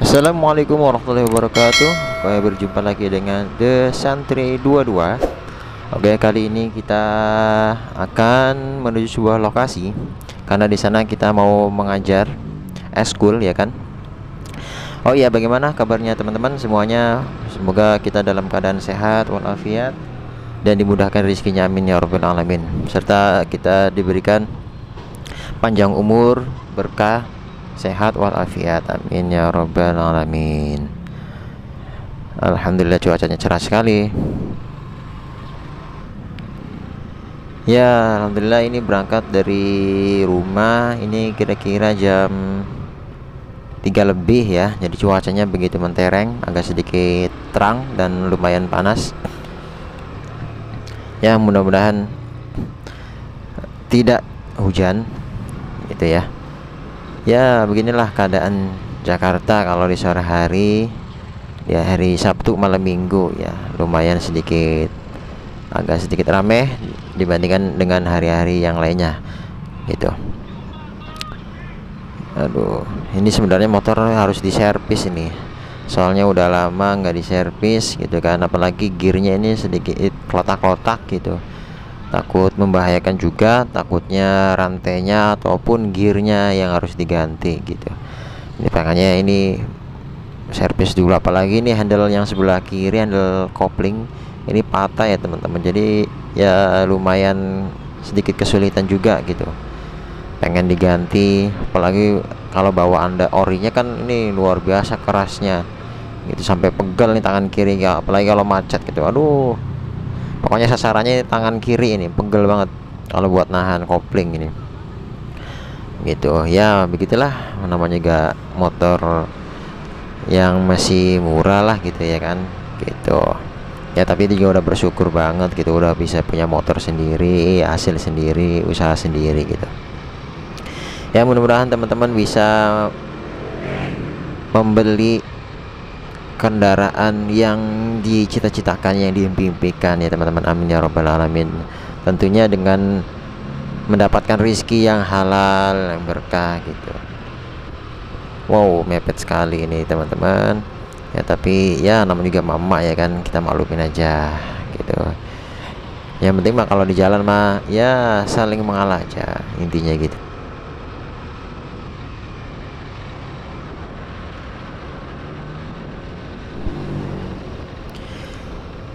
Assalamualaikum warahmatullahi wabarakatuh. Kami berjumpa lagi dengan The Santri 22. Oke, kali ini kita akan menuju sebuah lokasi karena di sana kita mau mengajar eskul, ya kan? Oh iya, bagaimana kabarnya teman-teman semuanya? Semoga kita dalam keadaan sehat walafiat dan dimudahkan rezekinya, amin ya rabbal alamin. Serta kita diberikan panjang umur, berkah, sehat walafiat, amin ya rabbal alamin. Alhamdulillah cuacanya cerah sekali. Ya, alhamdulillah ini berangkat dari rumah ini kira-kira jam 3 lebih ya. Jadi cuacanya begitu mentereng, agak sedikit terang dan lumayan panas. Ya, mudah-mudahan tidak hujan gitu ya. Ya, beginilah keadaan Jakarta kalau di sore hari, ya hari Sabtu malam Minggu ya, lumayan agak sedikit ramai dibandingkan dengan hari-hari yang lainnya gitu. Aduh, ini sebenarnya motor harus diservis ini. Soalnya udah lama nggak diservis gitu kan, apalagi gearnya ini sedikit kotak-kotak gitu. Takut membahayakan juga, takutnya rantainya ataupun gearnya yang harus diganti gitu. Ini makanya ini servis dulu, apalagi ini handle yang sebelah kiri, handle kopling ini patah ya teman-teman. Jadi ya lumayan sedikit kesulitan juga gitu, pengen diganti. Apalagi kalau bawa anda orinya kan ini luar biasa kerasnya gitu, sampai pegel nih tangan kiri ya, apalagi kalau macet gitu. Aduh, pokoknya sasarannya tangan kiri ini pegel banget kalau buat nahan kopling ini gitu. Ya begitulah namanya, gak motor yang masih murah lah gitu ya kan gitu ya. Tapi itu juga udah bersyukur banget gitu, udah bisa punya motor sendiri, hasil sendiri, usaha sendiri gitu ya. Mudah-mudahan teman-teman bisa membeli kendaraan yang dicita-citakan, yang diimpikan ya teman-teman, amin ya rabbal alamin. Tentunya dengan mendapatkan rizki yang halal, yang berkah gitu. Wow, mepet sekali ini teman-teman ya, tapi ya namanya juga mama ya kan, kita maklumin aja gitu. Yang penting mah kalau di jalan mah ya saling mengalah aja, intinya gitu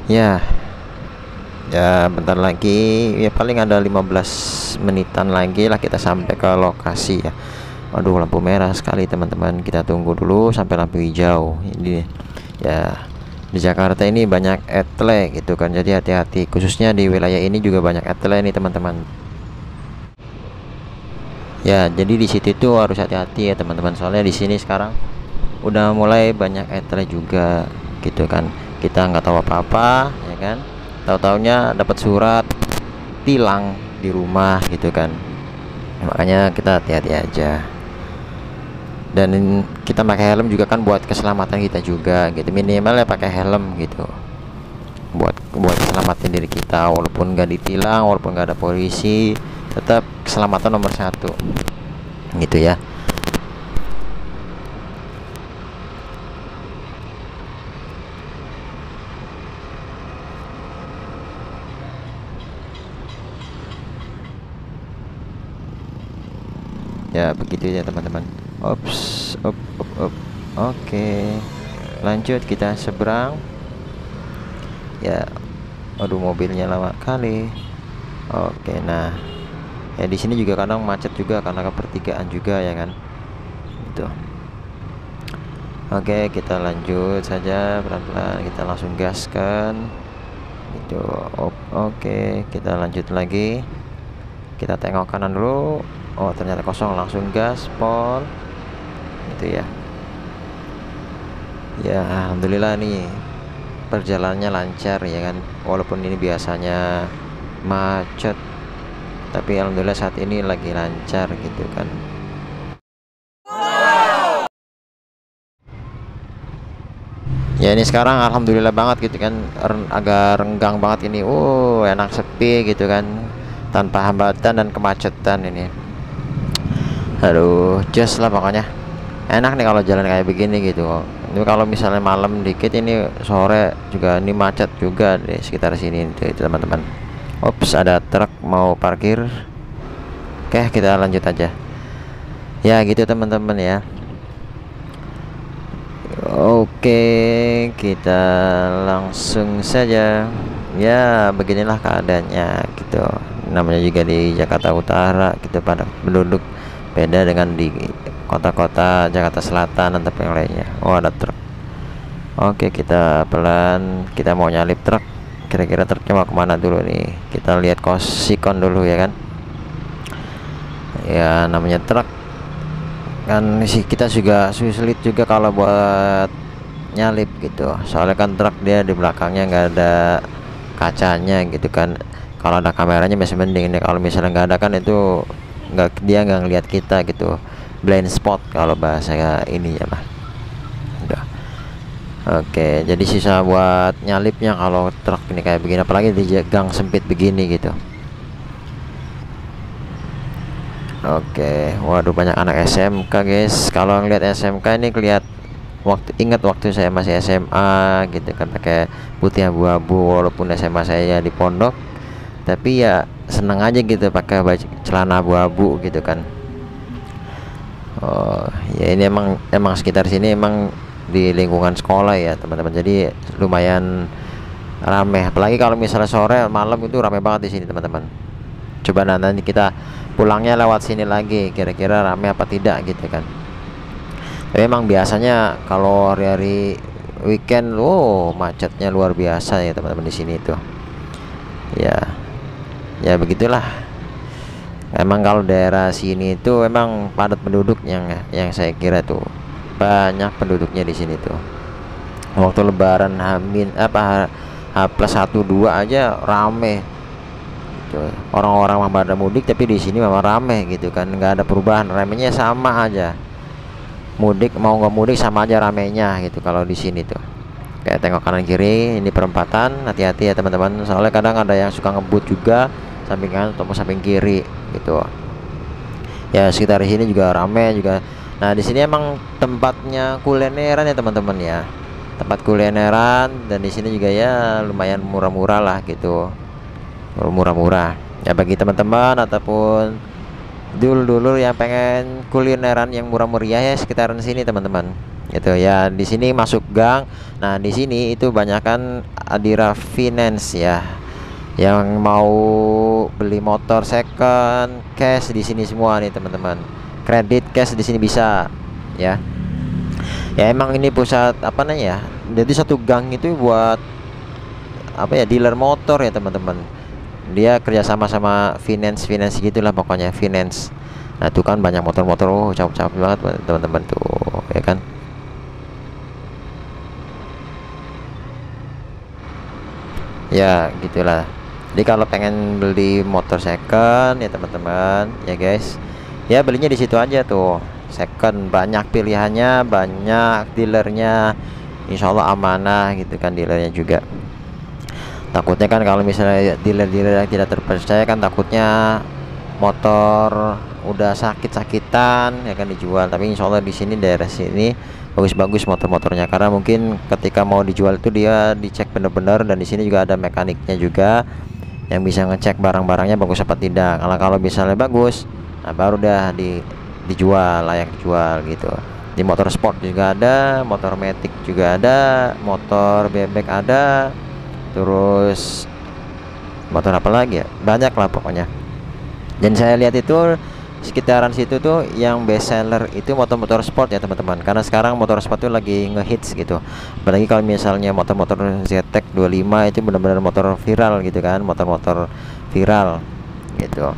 ya. Ya bentar lagi ya, paling ada 15 menitan lagi lah kita sampai ke lokasi ya. Aduh, lampu merah sekali teman-teman, kita tunggu dulu sampai lampu hijau. Ini ya, di Jakarta ini banyak etle gitu kan, jadi hati-hati, khususnya di wilayah ini juga banyak etle nih teman-teman ya. Jadi di situ tuh harus hati-hati ya teman-teman, soalnya di sini sekarang udah mulai banyak etle juga gitu kan. Kita nggak tahu apa-apa ya kan, tahu-taunya dapat surat tilang di rumah gitu kan. Makanya kita hati-hati aja, dan kita pakai helm juga kan buat keselamatan kita juga gitu, minimal ya pakai helm gitu, buat keselamatan diri kita. Walaupun nggak ditilang, walaupun nggak ada polisi, tetap keselamatan nomor satu gitu ya. Ya begitu ya teman-teman. Ops, op. Oke, lanjut kita seberang ya. Aduh, mobilnya lama kali. Oke, nah ya di sini juga kadang macet juga karena kepertigaan juga ya kan gitu. Oke, kita lanjut saja pelan-pelan, kita langsung gaskan gitu. Oke, kita lanjut lagi, kita tengok kanan dulu. Oh, ternyata kosong, langsung gaspol gitu ya. Ya alhamdulillah nih perjalanannya lancar ya kan, walaupun ini biasanya macet, tapi alhamdulillah saat ini lagi lancar gitu kan. Ya ini sekarang alhamdulillah banget gitu kan, agak renggang banget ini. Enak sepi gitu kan, tanpa hambatan dan kemacetan ini. Aduh, just lah pokoknya, enak nih kalau jalan kayak begini gitu. Ini kalau misalnya malam dikit, ini sore juga ini macet juga di sekitar sini itu teman-teman. Ops, ada truk mau parkir. Oke, kita lanjut aja ya gitu teman-teman ya. Oke, kita langsung saja. Ya beginilah keadaannya gitu, namanya juga di Jakarta Utara gitu, pada penduduk, beda dengan di kota-kota Jakarta Selatan atau yang lainnya. Oh, ada truk. Oke, kita pelan, kita mau nyalip truk. Kira-kira truknya mau kemana dulu nih? Kita lihat sikon dulu ya kan. Ya namanya truk kan sih, kita juga sulit juga kalau buat nyalip gitu, soalnya kan truk dia di belakangnya nggak ada kacanya gitu kan. Kalau ada kameranya masih mending nih, kalau misalnya nggak ada kan itu dia nggak ngeliat kita gitu, blind spot kalau bahasa ini ya mah. Udah. Oke, jadi sisa buat nyalipnya kalau truk ini kayak begini, apalagi di gang sempit begini gitu. Oke, waduh banyak anak SMK guys. Kalau ngeliat SMK ini ingat waktu saya masih SMA gitu kan, pakai putih abu-abu, walaupun SMA saya di pondok, tapi ya seneng aja gitu pakai baju celana abu-abu gitu kan. Oh ya, ini emang sekitar sini emang di lingkungan sekolah ya teman-teman, jadi lumayan rame, apalagi kalau misalnya sore malam itu rame banget di sini teman-teman. Coba nanti kita pulangnya lewat sini lagi, kira-kira rame apa tidak gitu kan. Tapi emang biasanya kalau hari-hari weekend, macetnya luar biasa ya teman-teman di sini tuh. Ya begitulah. Emang kalau daerah sini itu emang padat penduduk, yang saya kira tuh banyak penduduknya di sini tuh. Waktu Lebaran H+1 2 aja rame. Orang-orang pada mudik, tapi di sini memang rame gitu kan, nggak ada perubahan, ramenya sama aja. Mudik mau nggak mudik sama aja ramenya gitu kalau di sini tuh. Kayak tengok kanan kiri, ini perempatan, hati-hati ya teman-teman, soalnya kadang ada yang suka ngebut juga samping kanan atau samping kiri gitu. Ya sekitar sini juga rame juga. Nah di sini emang tempatnya kulineran ya teman-teman ya, tempat kulineran, dan di sini juga ya lumayan murah-murah lah gitu, murah-murah ya bagi teman-teman ataupun dulur-dulur yang pengen kulineran yang murah meriah ya sekitaran sini teman-teman gitu ya. Di sini masuk gang, nah di sini itu banyakan Adira Finance ya, yang mau beli motor second cash di sini semua nih teman-teman, kredit cash di sini bisa ya. Ya emang ini pusat apa namanya ya, jadi satu gang itu buat apa ya, dealer motor ya teman-teman. Dia kerjasama sama finance gitulah pokoknya, finance. Nah tuh kan banyak motor-motor, cakep-cakep banget teman-teman tuh ya kan. Ya gitulah. Jadi kalau pengen beli motor second ya teman-teman ya guys, ya belinya di situ aja tuh, second, banyak pilihannya, banyak dealernya, insya Allah amanah gitu kan dealernya juga. Takutnya kan kalau misalnya dealer-dealer yang tidak terpercaya kan, takutnya motor udah sakit-sakitan ya kan dijual. Tapi insya Allah di sini, daerah sini bagus-bagus motor-motornya, karena mungkin ketika mau dijual itu dia dicek benar-benar, dan di sini juga ada mekaniknya juga yang bisa ngecek barang-barangnya bagus apa tidak. Kalau misalnya bagus, nah baru dah dijual, layak dijual gitu. Di motor sport juga ada, motor matic juga ada, motor bebek ada, terus motor apa lagi ya, banyak lah pokoknya. Dan saya lihat itu sekitaran situ tuh yang best seller itu motor-motor sport ya teman-teman, karena sekarang motor sport itu lagi ngehits gitu. Apalagi kalau misalnya motor-motor ZTEC 25 itu benar-benar motor viral gitu kan, motor-motor viral gitu.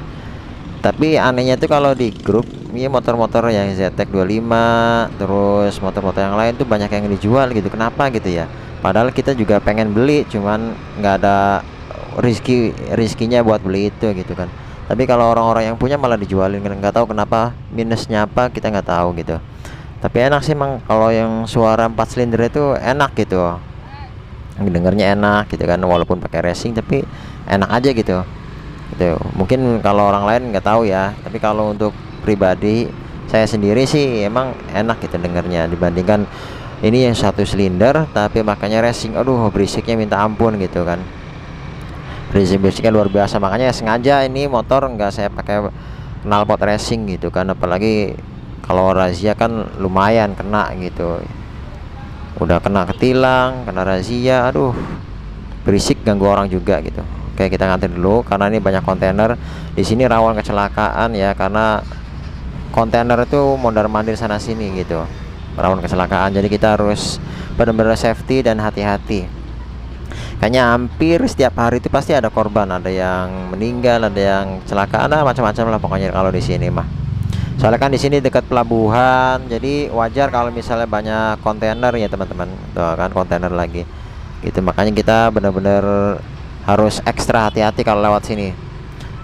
Tapi anehnya tuh kalau di grup ini motor-motor yang ZTEC 25 terus motor-motor yang lain tuh banyak yang dijual gitu, kenapa gitu ya, padahal kita juga pengen beli, cuman nggak ada rizkinya buat beli itu gitu kan. Tapi kalau orang-orang yang punya malah dijualin, nggak tahu kenapa, minusnya apa kita nggak tahu gitu. Tapi enak sih emang kalau yang suara 4 silinder itu enak gitu, dengernya enak gitu kan, walaupun pakai racing tapi enak aja gitu. Mungkin kalau orang lain nggak tahu ya, tapi kalau untuk pribadi saya sendiri sih emang enak gitu dengernya dibandingkan ini yang satu silinder tapi makanya racing, aduh berisiknya minta ampun gitu kan. Berisik-berisiknya luar biasa, makanya sengaja ini motor nggak saya pakai knalpot racing gitu kan, apalagi kalau razia kan lumayan kena gitu, udah kena ketilang, kena razia, aduh berisik ganggu orang juga gitu. Oke, kita ngantri dulu karena ini banyak kontainer di sini, rawan kecelakaan ya, karena kontainer itu mondar-mandir sana sini gitu, rawan kecelakaan. Jadi kita harus benar-benar safety dan hati-hati. Kayaknya hampir setiap hari itu pasti ada korban, ada yang meninggal, ada yang kecelakaan, ada macam-macam lah pokoknya kalau di sini mah. Soalnya kan di sini dekat pelabuhan, jadi wajar kalau misalnya banyak kontainer ya teman-teman. Tuh kan kontainer lagi. Gitu, makanya kita benar-benar harus ekstra hati-hati kalau lewat sini.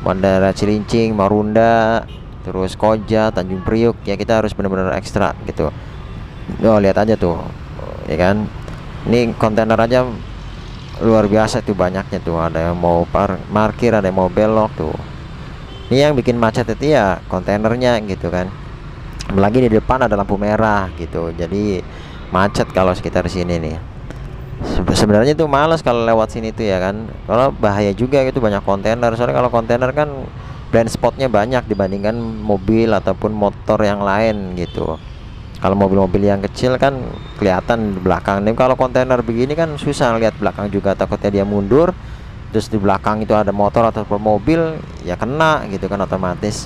Bandara Cilincing, Marunda, terus Koja, Tanjung Priuk ya, kita harus benar-benar ekstra gitu. Oh, lihat aja tuh. Ya kan? Ini kontainer aja luar biasa tuh banyaknya tuh, ada yang mau parkir, ada yang mau belok tuh. Ini yang bikin macet itu ya kontainernya gitu kan, apalagi di depan ada lampu merah gitu, jadi macet kalau sekitar sini nih. Sebenarnya tuh males kalau lewat sini tuh ya kan, kalau bahaya juga gitu banyak kontainer. Soalnya kalau kontainer kan blind spotnya banyak dibandingkan mobil ataupun motor yang lain gitu. Kalau mobil-mobil yang kecil kan kelihatan di belakang. Nih kalau kontainer begini kan susah lihat belakang juga, takutnya dia mundur terus di belakang itu ada motor ataupun mobil ya kena gitu kan otomatis.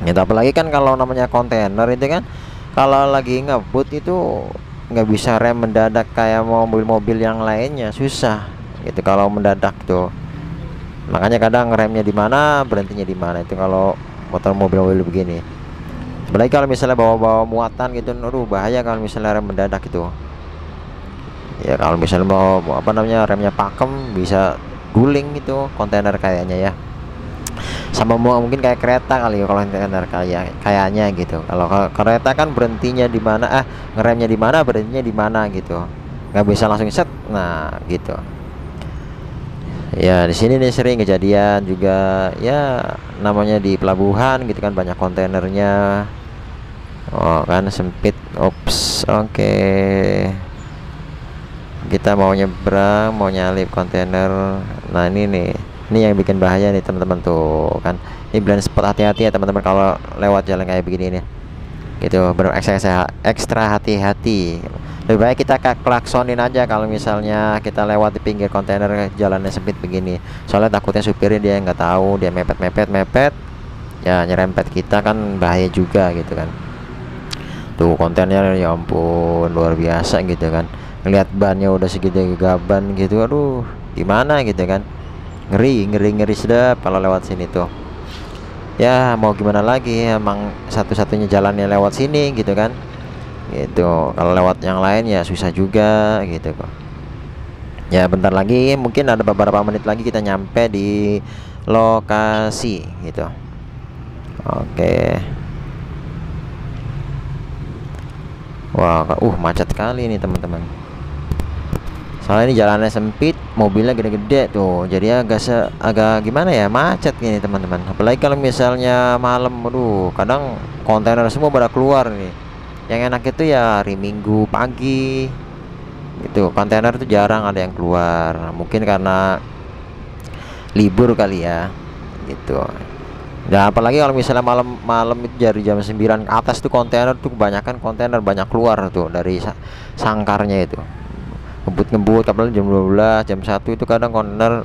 Gitu, apalagi kan kalau namanya kontainer itu kan kalau lagi ngebut itu nggak bisa rem mendadak kayak mobil-mobil yang lainnya, susah gitu kalau mendadak tuh. Makanya kadang remnya di mana, berhentinya di mana itu kalau motor mobil-mobil begini. Apalagi kalau misalnya bawa-bawa muatan gitu, aduh bahaya kalau misalnya rem mendadak itu. Ya kalau misalnya mau apa namanya remnya pakem bisa guling gitu kontainer kayaknya ya. Sama mungkin kayak kereta kali ya kalau kontainer kayaknya gitu. Kalau kereta kan berhentinya di mana, ngeremnya di mana, berhentinya di mana gitu. Nggak bisa langsung set. Nah, gitu. Ya di sini nih sering kejadian juga ya, namanya di pelabuhan gitu kan banyak kontainernya. Oh kan sempit. Ops, oke. Kita mau nyebrang, mau nyalip kontainer. Nah ini yang bikin bahaya nih teman-teman tuh kan. Ini blind spot, hati-hati ya teman-teman kalau lewat jalan kayak begini nih. Gitu, benar ekstra hati-hati. Lebih baik kita klaksonin aja kalau misalnya kita lewat di pinggir kontainer jalannya sempit begini. Soalnya takutnya supirnya dia nggak tahu, dia mepet ya nyerempet kita kan bahaya juga gitu kan. Tuh kontainer ya ampun luar biasa gitu kan. Ngelihat bannya udah segede gaban gitu, aduh gimana gitu kan. Ngeri sedap kalau lewat sini tuh. Ya mau gimana lagi, emang satu-satunya jalannya lewat sini gitu kan. Gitu, kalau lewat yang lain ya susah juga gitu kok. Ya bentar lagi, mungkin ada beberapa menit lagi kita nyampe di lokasi gitu. Oke. Wah, macet kali ini teman-teman. Soalnya ini jalannya sempit, mobilnya gede-gede tuh, jadi agak gimana ya, macet gini teman-teman. Apalagi kalau misalnya malam, aduh kadang kontainer semua pada keluar nih. Yang enak itu ya hari Minggu pagi gitu, kontainer itu jarang ada yang keluar, mungkin karena libur kali ya gitu. Nah apalagi kalau misalnya malam itu dari jam 9 ke atas tuh kontainer tuh kebanyakan kontainer banyak keluar tuh dari sangkarnya itu, ngebut apalagi jam 12 jam 1 itu kadang kontainer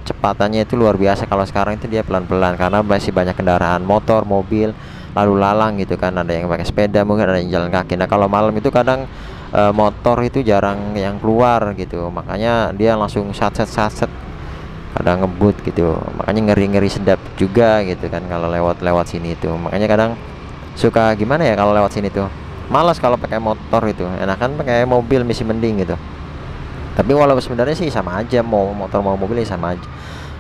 cepatannya itu luar biasa. Kalau sekarang itu dia pelan-pelan karena masih banyak kendaraan motor, mobil lalu lalang gitu kan, ada yang pakai sepeda, mungkin ada yang jalan kaki. Nah kalau malam itu kadang motor itu jarang yang keluar gitu, makanya dia langsung satset kadang ngebut gitu, makanya ngeri sedap juga gitu kan kalau lewat sini itu. Makanya kadang suka gimana ya kalau lewat sini tuh malas kalau pakai motor itu, enakan pakai mobil masih mending gitu. Tapi walaupun sebenarnya sih sama aja, mau motor mau mobil sama aja,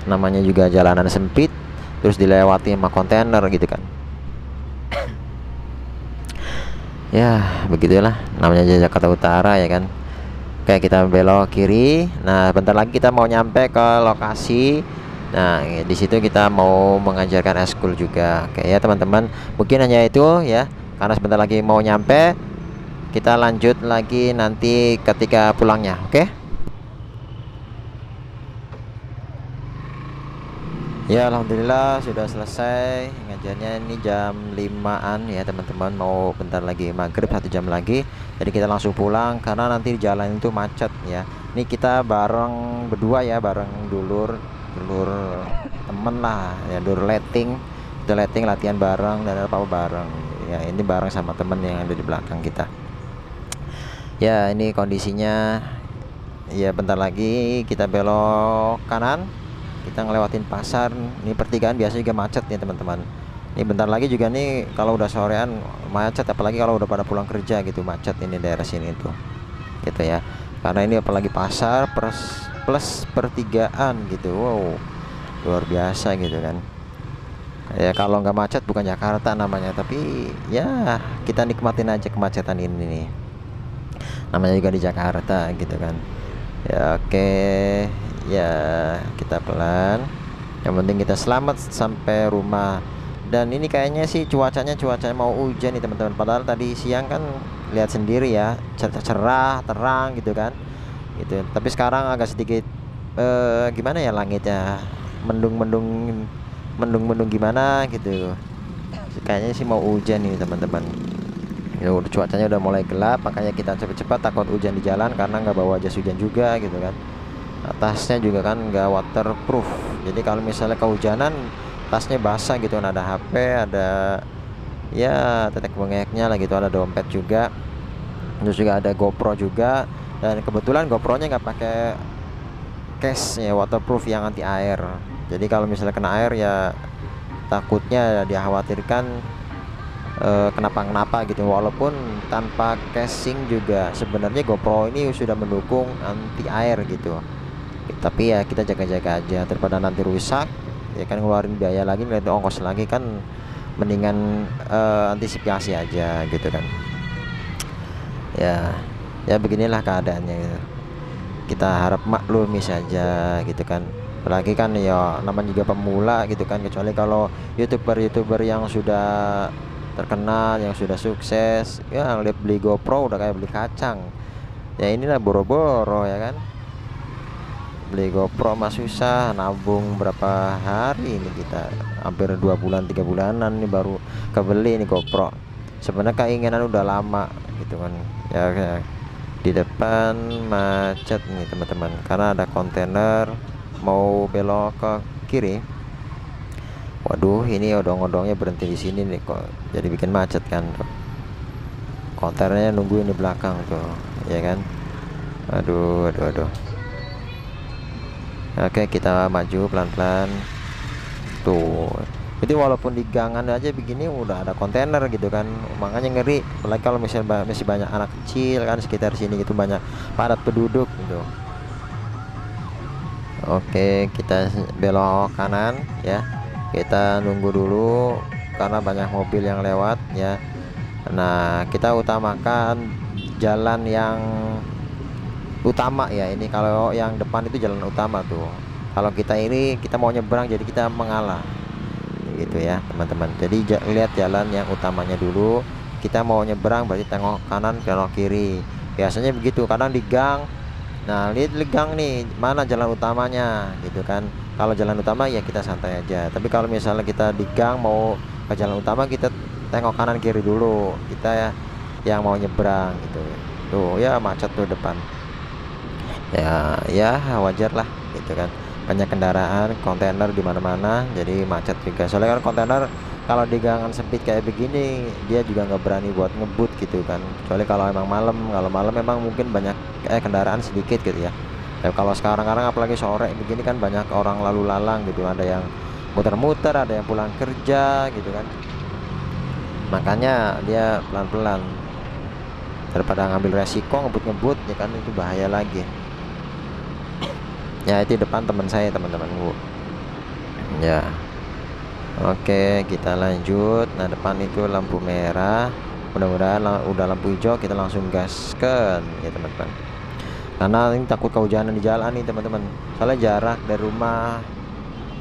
namanya juga jalanan sempit terus dilewati sama kontainer gitu kan. Ya begitulah namanya Jakarta Utara ya kan. Kayak kita belok kiri. Nah bentar lagi kita mau nyampe ke lokasi Nah, di situ kita mau mengajarkan eskul juga. Oke ya teman-teman, mungkin hanya itu ya, karena sebentar lagi mau nyampe. Kita lanjut lagi nanti ketika pulangnya. Oke. Ya alhamdulillah sudah selesai ngajarnya. Ini jam 5-an ya teman-teman, mau bentar lagi maghrib, 1 jam lagi. Jadi kita langsung pulang karena nanti di jalan itu macet ya. Ini kita bareng berdua ya, bareng dulur temen lah ya, dulur letting. Kita letting latihan bareng dan apa bareng ya. Ini bareng sama temen yang ada di belakang kita ya. Ini kondisinya ya, bentar lagi kita belok kanan, kita ngelewatin pasar. Ini pertigaan biasanya juga macet nih teman-teman. Ini bentar lagi juga nih kalau udah sorean macet, apalagi kalau udah pada pulang kerja gitu, macet ini daerah sini tuh gitu ya. Karena ini apalagi pasar plus pertigaan gitu. Wow, luar biasa gitu kan ya. Kalau nggak macet bukan Jakarta namanya, tapi ya kita nikmatin aja kemacetan ini nih, namanya juga di Jakarta gitu kan ya. Oke ya, kita pelan, yang penting kita selamat sampai rumah. Dan ini kayaknya sih cuacanya mau hujan nih teman-teman, padahal tadi siang kan lihat sendiri ya, cerah terang gitu kan gitu. Tapi sekarang agak sedikit gimana ya, langitnya mendung gimana gitu. Kayaknya sih mau hujan nih teman-teman ya. Udah cuacanya udah mulai gelap, makanya kita cepet-cepet, takut hujan di jalan karena nggak bawa jas hujan juga gitu kan. Tasnya juga kan nggak waterproof, jadi kalau misalnya kehujanan tasnya basah gitu kan. Ada HP, ada ya tetek bengeknya lah gitu, ada dompet juga, terus juga ada GoPro juga. Dan kebetulan GoPro-nya nggak pakai case ya, waterproof yang anti air. Jadi kalau misalnya kena air ya takutnya dikhawatirkan kenapa-kenapa gitu. Walaupun tanpa casing juga sebenarnya GoPro ini sudah mendukung anti air gitu, tapi ya kita jaga-jaga aja daripada nanti rusak ya kan, ngeluarin biaya lagi, nanti ongkos lagi kan. Mendingan antisipasi aja gitu kan ya. Ya beginilah keadaannya gitu. Kita harap maklumi saja gitu kan, apalagi kan ya namanya juga pemula gitu kan. Kecuali kalau youtuber yang sudah terkenal, yang sudah sukses ya, lihat beli GoPro udah kayak beli kacang ya. Inilah boro-boro ya kan, beli GoPro mah susah, nabung berapa hari ini kita, hampir 2 bulan 3 bulanan ini baru kebeli ini GoPro. Sebenarnya keinginan udah lama gitu kan ya. Di depan macet nih teman-teman, karena ada kontainer mau belok ke kiri. Waduh, ini odong-odongnya berhenti di sini nih kok, jadi bikin macet kan tuh. Kontainernya nungguin di belakang tuh ya kan. Aduh. Oke, kita maju pelan-pelan tuh. Jadi walaupun di gangan aja begini udah ada kontainer gitu kan, makanya ngeri. Apalagi kalau misalnya masih banyak anak kecil kan sekitar sini gitu, banyak padat penduduk gitu. Oke, kita belok kanan ya. Kita nunggu dulu karena banyak mobil yang lewat ya. Nah, kita utamakan jalan yang utama ya. Ini kalau yang depan itu jalan utama tuh. Kalau kita ini kita mau nyebrang, jadi kita mengalah gitu ya teman-teman. Jadi lihat jalan yang utamanya dulu. Kita mau nyebrang berarti tengok kanan, tengok kiri, biasanya begitu. Kadang di gang, nah lihat di gang nih mana jalan utamanya gitu kan. Kalau jalan utama ya kita santai aja, tapi kalau misalnya kita di gang mau ke jalan utama, kita tengok kanan kiri dulu, kita ya yang mau nyebrang gitu. Tuh ya macet tuh depan ya wajar lah gitu kan, banyak kendaraan kontainer di mana-mana, jadi macet juga. Soalnya kan kontainer kalau di gangan sempit kayak begini dia juga nggak berani buat ngebut gitu kan, kecuali kalau emang malam. Kalau malam memang mungkin banyak kendaraan sedikit gitu ya. Kalau sekarang apalagi sore begini kan banyak orang lalu lalang gitu, ada yang muter-muter, ada yang pulang kerja gitu kan, makanya dia pelan-pelan daripada ngambil resiko ngebut-ngebut ya kan, itu bahaya lagi ya. Itu depan teman saya teman-teman Bu ya. Oke, kita lanjut. Nah depan itu lampu merah, mudah-mudahan udah lampu hijau kita langsung gaskan ya teman-teman, karena ini takut kehujanan di jalan nih teman-teman. Soalnya jarak dari rumah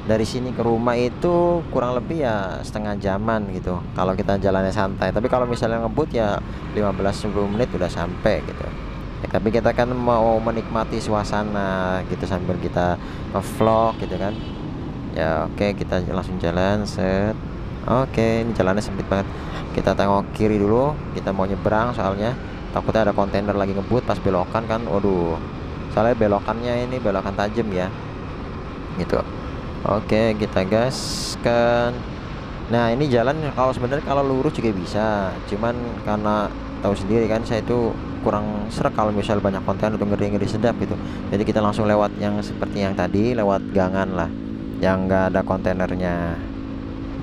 dari sini ke rumah itu kurang lebih ya setengah jaman gitu kalau kita jalannya santai. Tapi kalau misalnya ngebut ya 15-20 menit udah sampai gitu ya, tapi kita kan mau menikmati suasana gitu sambil kita vlog gitu kan ya. Oke, kita langsung jalan set. Oke, ini jalannya sempit banget, kita tengok kiri dulu, kita mau nyebrang soalnya takutnya ada kontainer lagi ngebut pas belokan kan. Waduh, soalnya belokannya ini belokan tajam ya gitu. Oke, kita gaskan. Nah, ini jalan kalau sebenarnya kalau lurus juga bisa, cuman karena tahu sendiri kan saya itu kurang serak kalau misal banyak konten atau ngeri-ngeri sedap gitu. Jadi kita langsung lewat yang seperti yang tadi, lewat gangan lah yang enggak ada kontainernya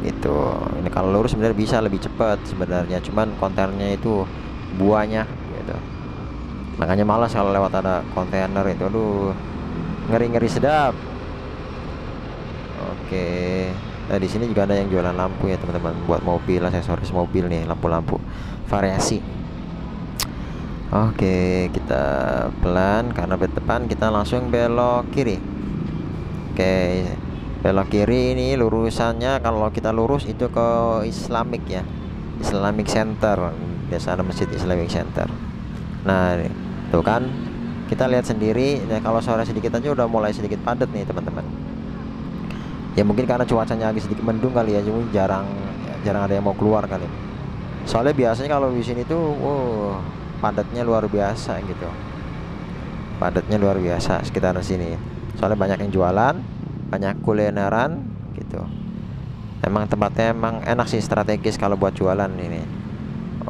gitu. Ini kalau lurus sebenarnya bisa lebih cepat sebenarnya, cuman kontainernya itu buahnya gitu. Makanya malas kalau lewat ada kontainer itu. Aduh, ngeri-ngeri sedap. Oke, nah di sini juga ada yang jualan lampu ya teman-teman, buat mobil, aksesoris mobil nih, lampu-lampu variasi. Oke, kita pelan karena di depan kita langsung belok kiri. Oke, belok kiri ini lurusannya kalau kita lurus itu ke Islamic ya, Islamic Center, biasa ada masjid Islamic Center. Nah, tuh kan kita lihat sendiri ya, kalau sore sedikit aja udah mulai sedikit padat nih teman-teman. Ya mungkin karena cuacanya agak sedikit mendung kali ya, jadi jarang ada yang mau keluar kali. Soalnya biasanya kalau di sini tuh padatnya luar biasa gitu. Padatnya luar biasa sekitar sini. Soalnya banyak yang jualan, banyak kulineran gitu. Emang tempatnya emang enak sih, strategis kalau buat jualan ini.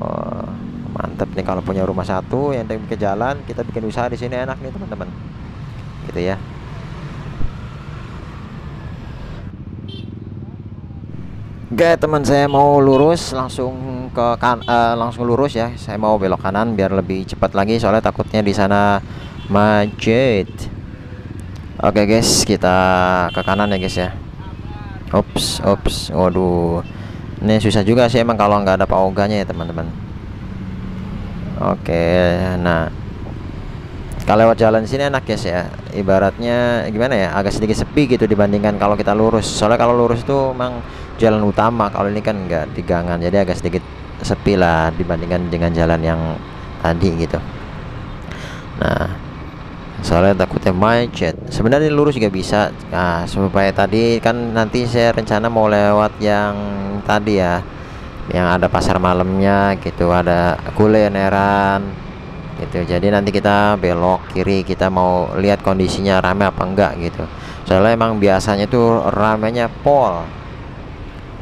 Oh, mantep nih kalau punya rumah satu yang ke jalan, kita bikin usaha di sini enak nih teman-teman. Gitu ya. Oke teman, saya mau lurus langsung langsung lurus ya. Saya mau belok kanan biar lebih cepat lagi, soalnya takutnya di sana macet. Oke guys, kita ke kanan ya guys ya. Ops, waduh, ini susah juga sih emang kalau nggak ada paoganya ya teman-teman. Oke, nah kalau lewat jalan sini enak guys ya. Ibaratnya gimana ya, agak sedikit sepi gitu dibandingkan kalau kita lurus. Soalnya kalau lurus tuh emang jalan utama, kalau ini kan nggak digangan, jadi agak sedikit sepi lah dibandingkan dengan jalan yang tadi gitu. Nah, soalnya takutnya macet. Sebenarnya lurus juga bisa. Nah, supaya tadi kan nanti saya rencana mau lewat yang tadi ya, yang ada pasar malamnya gitu, ada kulineran gitu. Jadi nanti kita belok kiri, kita mau lihat kondisinya rame apa enggak gitu. Soalnya emang biasanya tuh ramenya pol,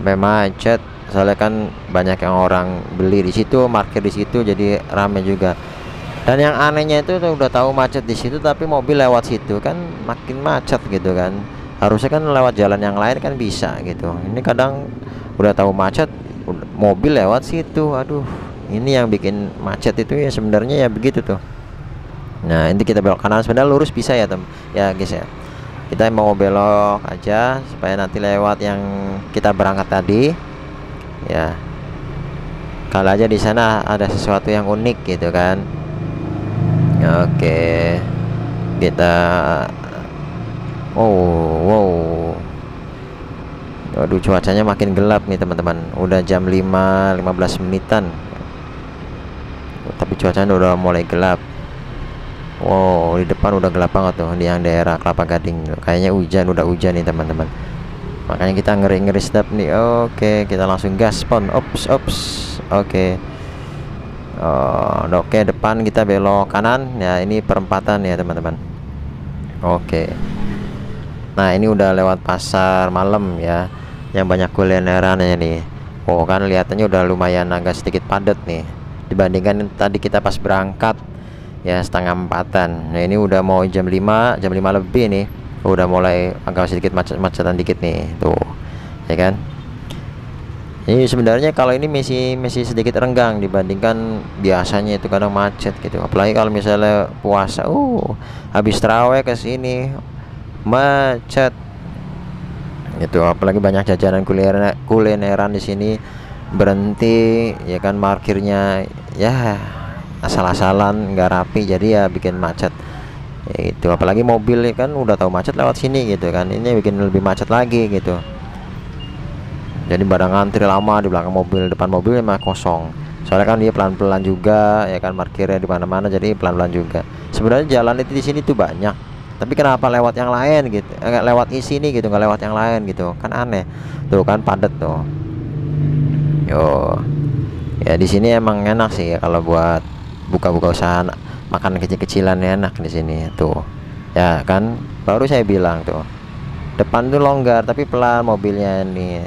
macet. Soalnya kan banyak yang orang beli di situ, parkir di situ, jadi rame juga. Dan yang anehnya itu udah tahu macet di situ tapi mobil lewat situ, kan makin macet gitu kan. Harusnya kan lewat jalan yang lain kan bisa gitu. Ini kadang udah tahu macet, mobil lewat situ. Aduh, ini yang bikin macet itu ya sebenarnya ya begitu tuh. Nah, ini kita belok kanan, sebenarnya lurus bisa ya ya guys ya. Kita mau belok aja supaya nanti lewat yang kita berangkat tadi ya. Kalau aja di sana ada sesuatu yang unik gitu kan. Oke, kita wow, aduh, cuacanya makin gelap nih teman-teman. Udah jam 5:15 menitan, tapi cuacanya udah mulai gelap. Wow, di depan udah gelap banget tuh, di yang daerah Kelapa Gading. Kayaknya udah hujan nih teman-teman. Makanya kita ngeri-ngeri sedap nih. Oke, kita langsung gaspon. Ops. Oke. Oke, depan kita belok kanan ya. Ini perempatan ya teman-teman. Oke. Nah, ini udah lewat pasar malam ya, yang banyak kulineran ya nih. Oh kan lihatannya udah lumayan agak sedikit padat nih dibandingkan tadi kita pas berangkat ya, 3:30-an. Nah, ini udah mau jam 5 lebih nih. Udah mulai agak sedikit macet-macetan dikit nih tuh ya kan. Ini sebenarnya kalau ini masih sedikit renggang dibandingkan biasanya, itu kadang macet gitu. Apalagi kalau misalnya puasa, habis tarawih ke sini macet gitu. Apalagi banyak jajanan kulineran di sini, berhenti ya kan, parkirnya ya asal-asalan, nggak rapi, jadi ya bikin macet ya itu apalagi mobil ya kan udah tahu macet lewat sini gitu kan, ini bikin lebih macet lagi gitu. Jadi pada ngantri lama di belakang mobil, depan mobil emang kosong. Soalnya kan dia pelan-pelan juga ya kan, parkirnya di mana-mana jadi pelan-pelan juga. Sebenarnya jalan itu di sini tuh banyak, tapi kenapa lewat yang lain gitu, nggak lewat sini gitu, nggak lewat yang lain gitu kan, aneh. Tuh kan padet tuh. Yo, ya di sini emang enak sih ya kalau buat buka-buka usaha makan kecil-kecilan, enak di sini tuh. Ya kan, baru saya bilang tuh, depan tuh longgar tapi pelan mobilnya ini,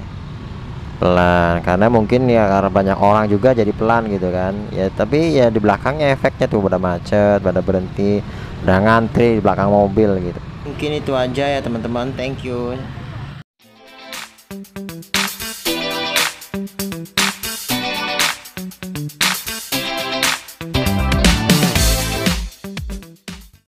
pelan karena mungkin ya karena banyak orang juga jadi pelan gitu kan ya, tapi ya di belakangnya efeknya tuh pada macet, pada berhenti, udah ngantri di belakang mobil gitu. Mungkin itu aja ya teman-teman, thank you.